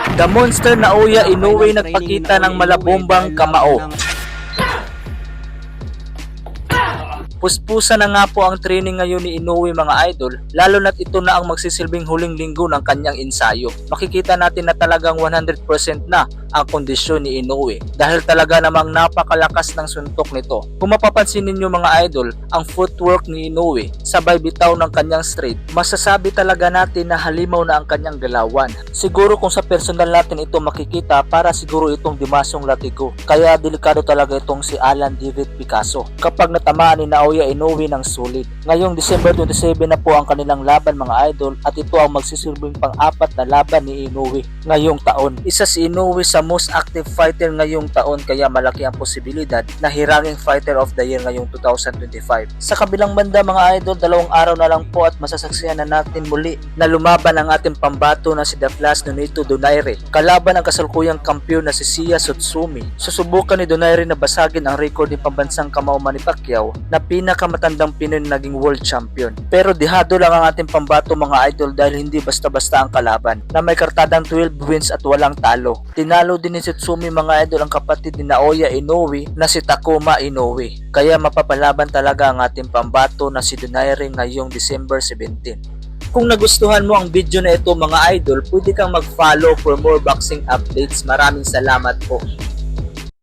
The Monster Naoya Inoue nagpakita ng malabombang kamao. Puspusa na nga po ang training ngayon ni Inoue mga idol, lalo na't ito na ang magsisilbing huling linggo ng kanyang ensayo. Makikita natin na talagang 100% na ang kondisyon ni Inoue dahil talaga namang napakalakas ng suntok nito. Kung mapapansin ninyo mga idol, ang footwork ni Inoue sabay bitaw ng kanyang straight, masasabi talaga natin na halimaw na ang kanyang galawan. Siguro kung sa personal natin ito makikita, para siguro itong Dimasong Latigo, kaya delikado talaga itong si Alan David Picasso kapag natamaan ni Naoya Inoue ng sulit. Ngayong December 27 na po ang kanilang laban mga idol, at ito ang magsisilbing pang-apat na laban ni Inoue ngayong taon. Isa si Inoue sa most active fighter ngayong taon, kaya malaki ang posibilidad na hiranging fighter of the year ngayong 2025. Sa kabilang banda mga idol, 2 araw na lang po at masasaksihan na natin muli na lumaban ang ating pambato na si The Flash Nonito Donaire kalaban ang kasalukuyang kampiyon na si Sia Sutsumi. Susubukan ni Donaire na basagin ang record ni pambansang kamao Manny Pacquiao na pinakamatandang Pinoy na naging world champion. Pero dihado lang ang ating pambato mga idol dahil hindi basta-basta ang kalaban, na may kartadang 12 wins at walang talo. Tinalo din ni Sutsumi mga idol ang kapatid ni Naoya Inoue na si Takuma Inoue. Kaya mapapalaban talaga ang ating pambato na si Donaire ngayong December 17. Kung nagustuhan mo ang video na ito mga idol, pwede kang mag-follow for more boxing updates. Maraming salamat po.